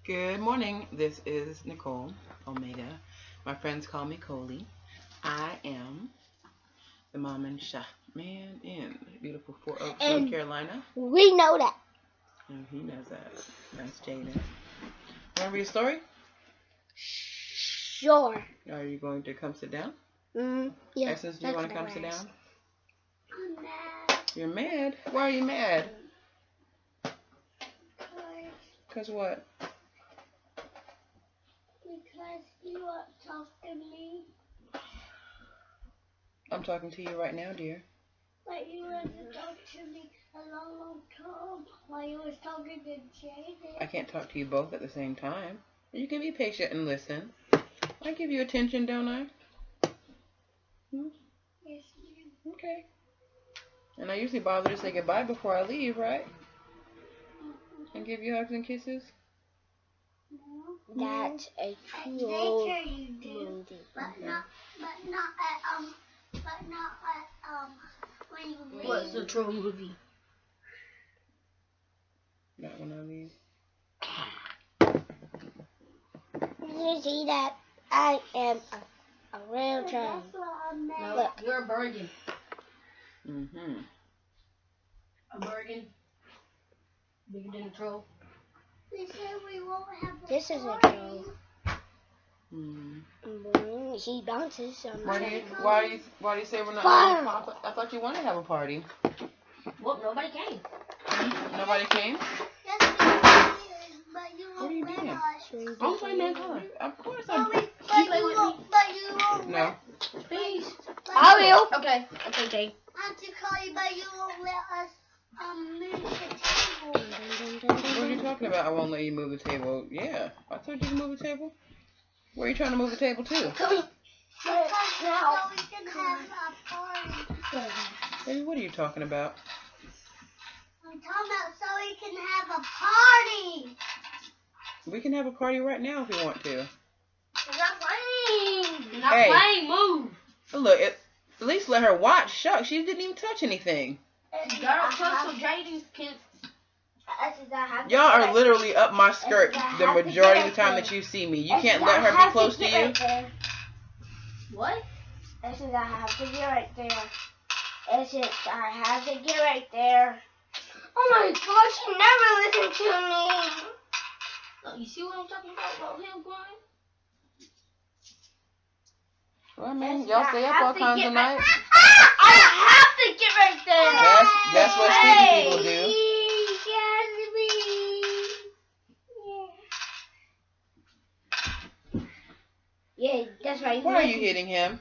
Good morning. This is Nicole Omega. My friends call me Coley. I am the MomInShaman in beautiful Fort Oaks, North Carolina. We know that. And he knows that. That's Jaden. Want to read a story? Sure. Are you going to come sit down? Yeah. Essence, do you want to come sit down? I'm mad. You're mad? Why are you mad? Because what? Because you won't talk to me. I'm talking to you right now, dear. But you wouldn't talk to me a long time while you was talking to Jaden. I can't talk to you both at the same time. You can be patient and listen. I give you attention, don't I? Yes, ma'am. Okay. And I usually bother to say goodbye before I leave, right? And give you hugs and kisses? No. That's a troll movie. But not when you leave. What's a troll movie? Not when I leave. You see that? I am a real troll. No, Look. you're a Bergen. Mm-hmm. A Bergen. Bigger than a troll. They said we won't have a This is a troll. He bounces. Why do you say we're not having a party? I thought you wanted to have a party. Well, nobody came. Nobody came? Yes, but you What are you won't doing? let us. I'm playing mankind. Of course But I'm. you won't No. Please. I will. Okay, Jay. Auntie Chloe, but you won't let us move the table. What are you talking about? I won't let you move the table. Yeah. I told you to move the table. Where are you trying to move the table to? Because now we can have a party. Baby, what are you talking about? I'm talking about so we can have a party. We can have a party right now if we want to. We're not playing. You're not Hey. playing. Move. Look, at least let her watch. Shucks, she didn't even touch anything. You gotta touch so Jaden can. Y'all are literally up my skirt the majority of the time that you see me. You can't let her be close to you. What? This is I have to get right there. This is I have to get right there. Oh my gosh, she never listened to me. You see what I'm talking about him going? Well, I mean, y'all stay up all kinds of nights. I have to get right there. That's what sleepy people do. Yeah, that's right. Why are you hitting him?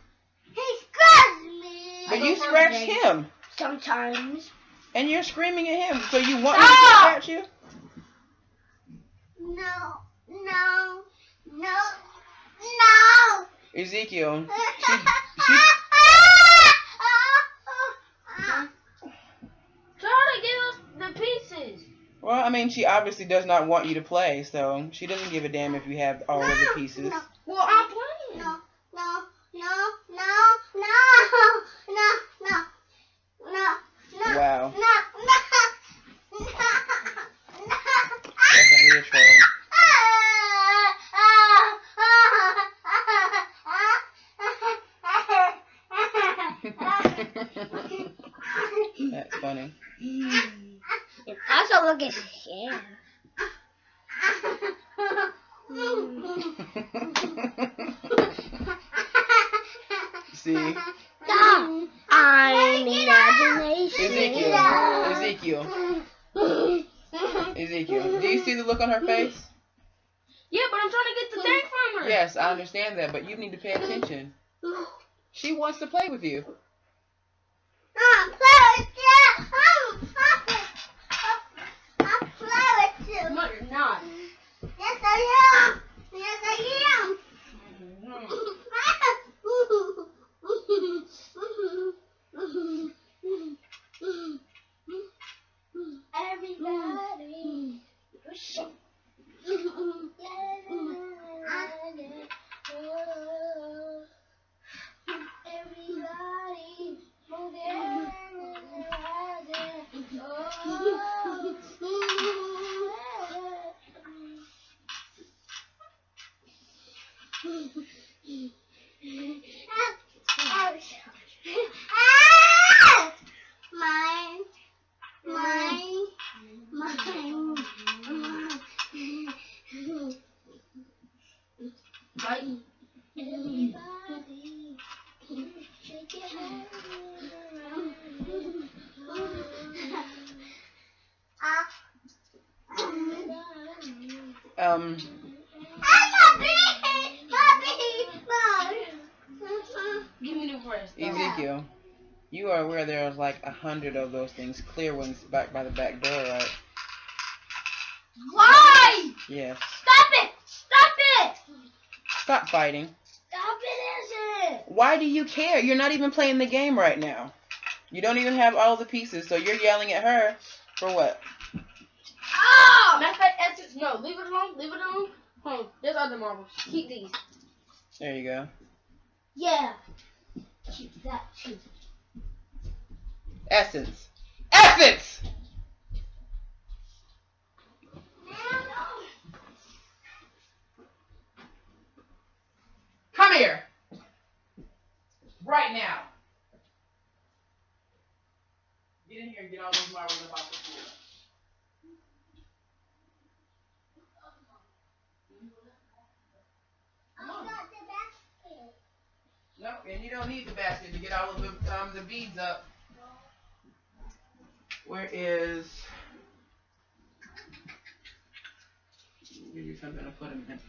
He scratched me. But you scratched him. Sometimes. And you're screaming at him. So you want him to scratch you? No. Ezekiel, Try to give us the pieces. well, I mean, she obviously does not want you to play, so she doesn't give a damn if you have all of the pieces. Well, I'm playing. No. Wow. Definitely a troll. That's funny. Also look at his hair. See? Stop. I'm imagination. Ezekiel. Do you see the look on her face? Yeah, but I'm trying to get the thing from her. Yes, I understand that, but you need to pay attention. She wants to play with you. I'll play with you. No, you're not. Yes, I am. Everybody. Everybody. Give me the rest. Ezekiel, you are aware there's like 100 of those things, clear ones back by the back door, right? Why? Yes. Stop it! Stop it! Stop fighting. Stop it, Isn't. Why do you care? You're not even playing the game right now. You don't even have all the pieces, so you're yelling at her for what? Oh! Matter of fact, Essence, no, leave it alone. Leave it alone. Hold on. There's other marbles. Keep these. There you go. Yeah. Keep that too. Essence. Essence! Come here. Right now. Get in here and get all those marbles up off the floor. No, and you don't need the basket to get all of the beads up. Where is? Give you something to put them in.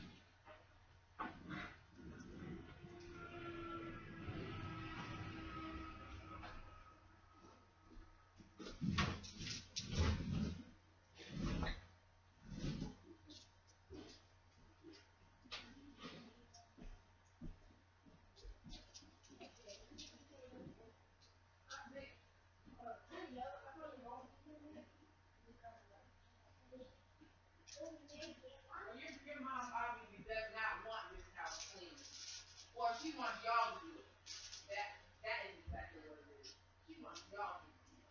Your mom obviously does not want this house clean. Or she wants y'all to do it. That is exactly what it is. She wants y'all to do it.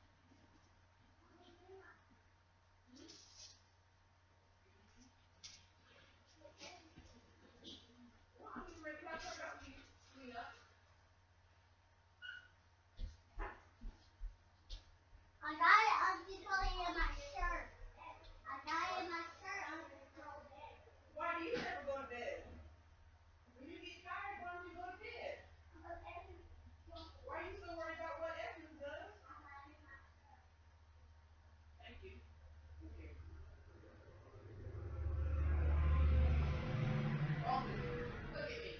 I got it in my shirt. I got it in my shirt. Why do you never go to bed? When you get tired, why don't you go to bed? Why are you so worried about what Essence does? Thank you. Okay. Alden, look at me.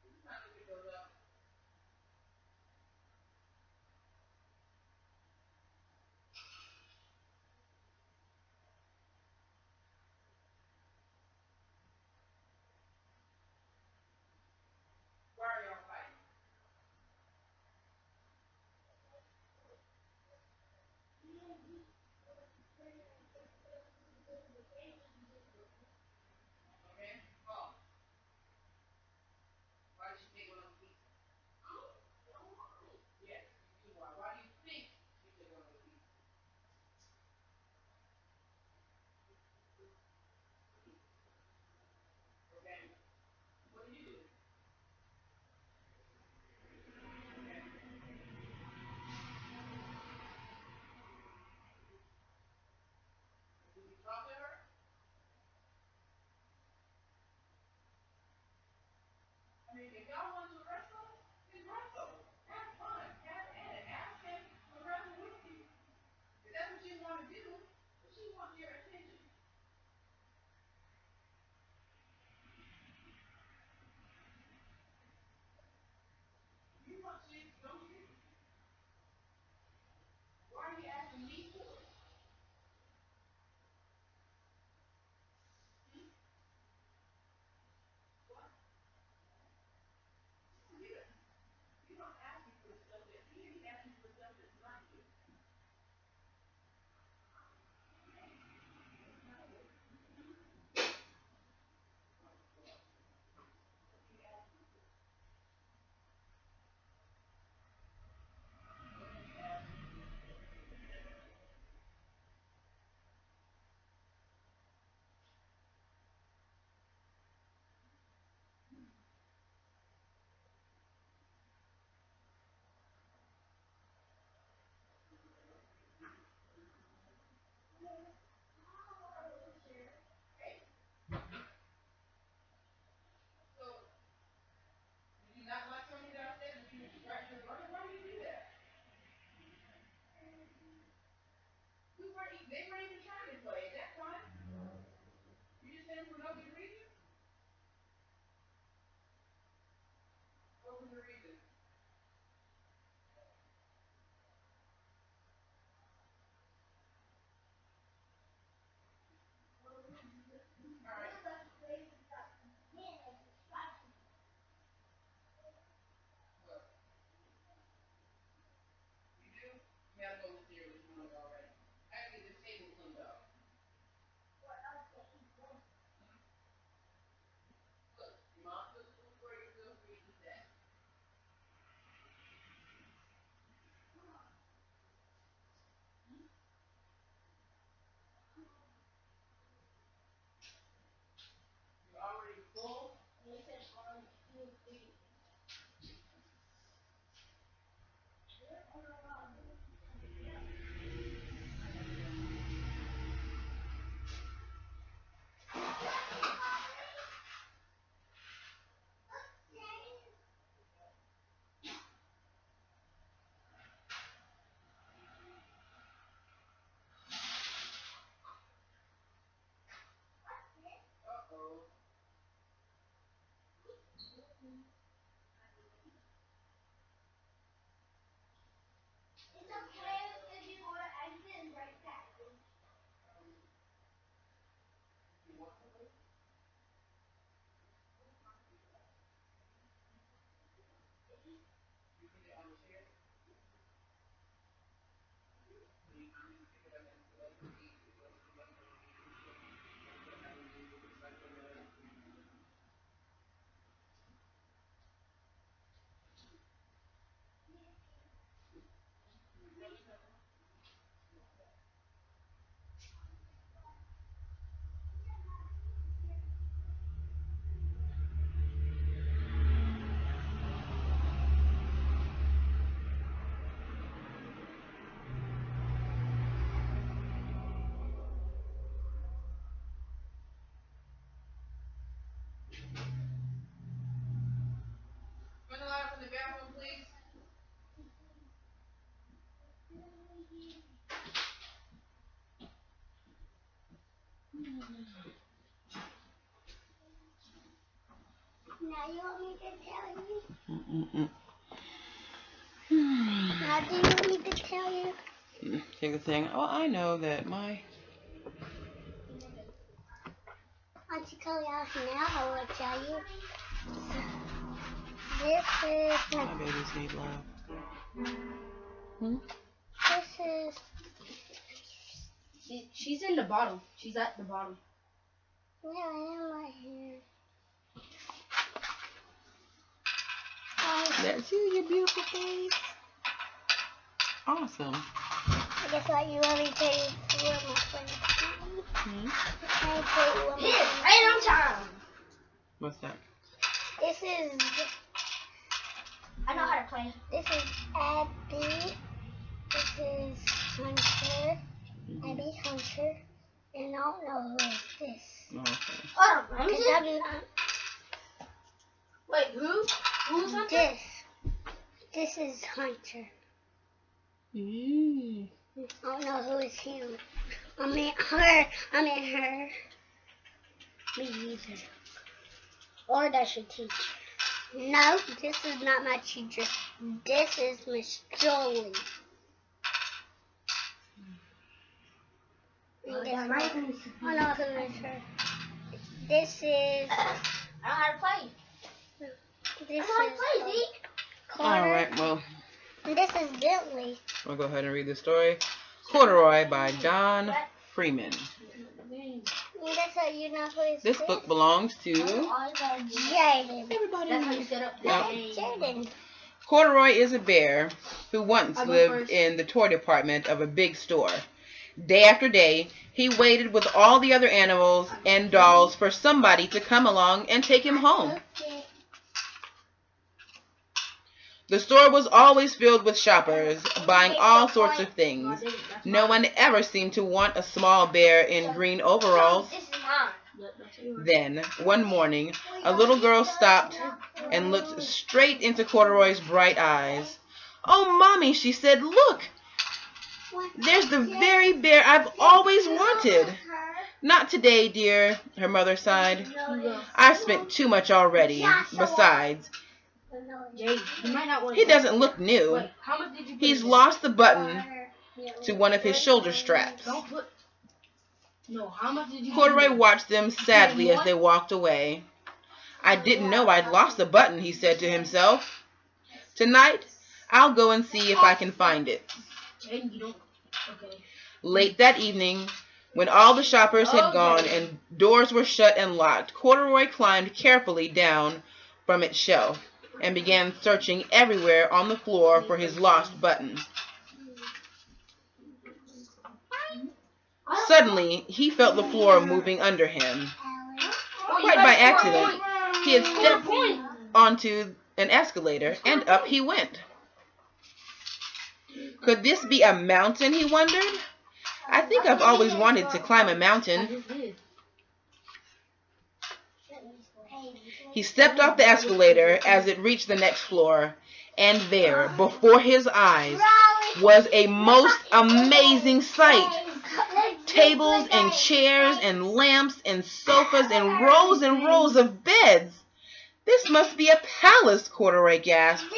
It's time to pick those up. Why are y'all fighting? Okay? Oh. Why did she take one of the pieces? Yes, you do. Why do you think she took one of the pieces? Okay? What did you do? Okay? Did you talk to her? I mean, if y'all want to wrestle, then wrestle. Have fun. Have at it. Ask him to wrestle with you. If that's what you want to do, but she wants your attention. You want shit, don't you? Why are you asking me for it? What? You don't ask me for stuff that he asks me for stuff that's not you. Run the line from the bathroom, please. Now you want me to tell you? Mm-mm-mm. Now do you want me to tell you? Take the thing. Oh, I know that my... Once you tell y'all now, I will tell you. This is My babies need love. This is. She's in the bottom. She's at the bottom. Yeah, I am right here. That's you, your beautiful face. Awesome. I guess what you want me to tell you what my friend Hmm? Can I tell you what my friend Right on time. What's that? This is. I know how to play. This is Abby. This is Hunter. Abby Hunter. And I don't know who is this. Oh, okay. Hold on. Let me 'Cause see. I'm not Wait, who? Who's on this. This is Hunter. Mm. I don't know who is him. I mean her. Me either. Or that's your teacher. No, this is not my teacher. This is Miss Jolie. I know who is her. This is. I know how to play. This I know how to is play, Zeke. Carter. All right, well, And this is Bentley. we'll go ahead and read the story. Corduroy by Don Freeman. And that's how you know who is This book belongs to Jaden. everybody. That's how you set up the Yeah. game. Jaden. Corduroy is a bear who once I'll go lived first. in the toy department of a big store. Day after day, he waited with all the other animals and dolls for somebody to come along and take him home. The store was always filled with shoppers, buying all sorts of things. No one ever seemed to want a small bear in green overalls. This is mine. Then, one morning, a little girl stopped and looked straight into Corduroy's bright eyes. "Oh, Mommy," she said, "look! There's the very bear I've always wanted." "Not today, dear," her mother sighed. "I've spent too much already. Besides, Jay, you might not want he doesn't look new. Wait, how much did you put He's in? lost the button to one of his shoulder straps." Don't put. No, how much did you Corduroy watched them sadly as they walked away. "I didn't know I'd lost the button," he said to himself. "Tonight, I'll go and see if I can find it." Jay, you don't. Okay. Late that evening, when all the shoppers had gone and doors were shut and locked, Corduroy climbed carefully down from its shelf and began searching everywhere on the floor for his lost button. Suddenly, he felt the floor moving under him. Quite by accident, he had stepped onto an escalator, and up he went. Could this be a mountain, he wondered? "I think I've always wanted to climb a mountain." He stepped off the escalator as it reached the next floor, and there, before his eyes, was a most amazing sight. Tables and chairs and lamps and sofas and rows of beds. "This must be a palace," Corduroy gasped.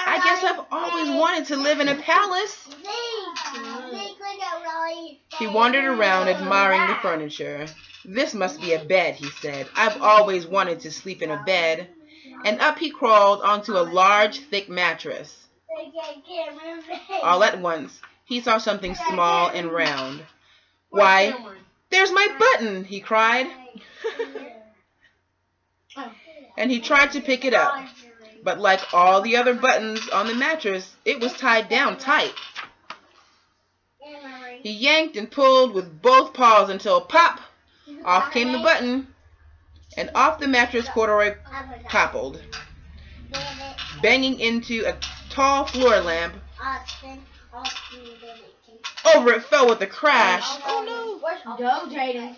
"I guess I've always wanted to live in a palace." He wandered around admiring the furniture. "This must be a bed," he said. "I've always wanted to sleep in a bed." And up he crawled onto a large, thick mattress. All at once, he saw something small and round. "Why, there's my button!" he cried. And he tried to pick it up, but like all the other buttons on the mattress, it was tied down tight. He yanked and pulled with both paws until pop! Off came the button, and off the mattress Corduroy toppled, banging into a tall floor lamp. Over it fell with a crash. "Oh no!" Go, Jaden.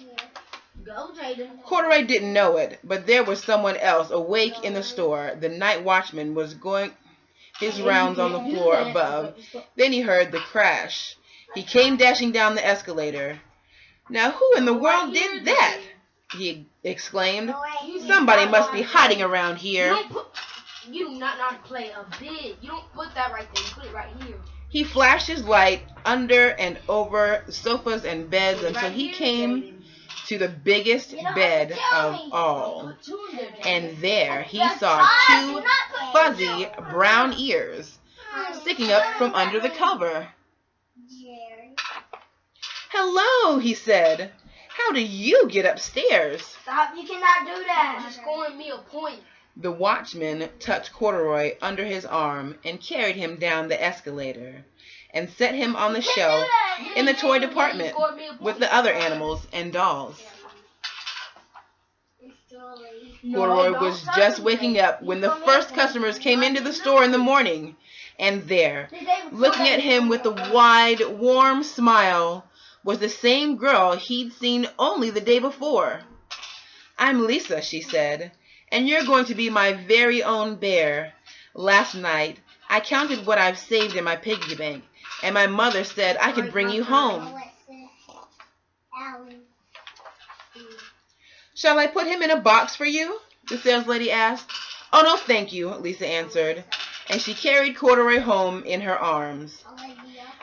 Go, Jaden. Corduroy didn't know it, but there was someone else awake in the store. The night watchman was going his rounds on the floor above. Then he heard the crash. He came dashing down the escalator. Now who in the world did that? He exclaimed. Somebody must be hiding around here. You do not play a bit. You don't put that right there. You put it right here. He flashed his light under and over sofas and beds until he came to the biggest bed of all. And there he saw two fuzzy brown ears sticking up from under the cover. Hello, he said. How do you get upstairs? Stop, you cannot do that. Just scoring me a point. The watchman tucked Corduroy under his arm and carried him down the escalator and set him on the shelf in the toy department with the other animals and dolls. Corduroy was just waking up when the first customers came into the store in the morning. And there, looking at him with a wide, warm smile, was the same girl he'd seen only the day before. I'm Lisa, she said, and you're going to be my very own bear. Last night, I counted what I've saved in my piggy bank, and my mother said I could bring you home. Shall I put him in a box for you? The saleslady asked. Oh, no, thank you, Lisa answered, and she carried Corduroy home in her arms.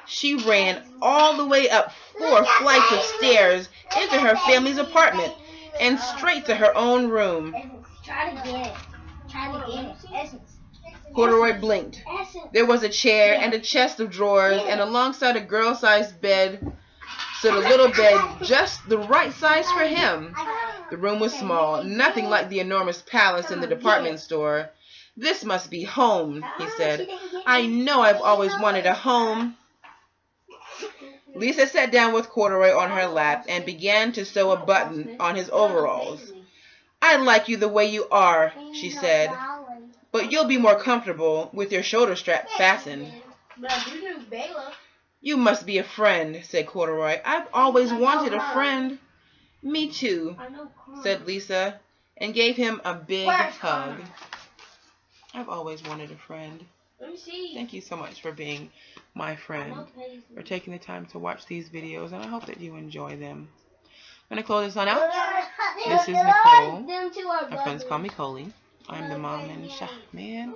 She ran all the way up 4 flights of stairs into her family's apartment and straight to her own room. Try to get it. Try to get it. Corduroy blinked. There was a chair and a chest of drawers, and alongside a girl-sized bed stood a little bed just the right size for him. The room was small, nothing like the enormous palace in the department store. This must be home, he said. I know I've always wanted a home. Lisa sat down with Corduroy on her lap and began to sew a button on his overalls. I like you the way you are, she said, but you'll be more comfortable with your shoulder strap fastened. But I do know Bela. You must be a friend, said Corduroy. I've always wanted a friend. Me too, said Lisa, and gave him a big hug. I've always wanted a friend. Let me see. Thank you so much for being my friend, for taking the time to watch these videos, and I hope that you enjoy them. I'm going to close this one out. This is Nicole. My friends call me Coley. I'm the MomInShaman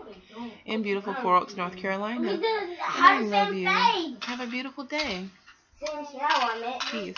in beautiful 4 Oaks, North Carolina. I love you. Have a beautiful day. Peace.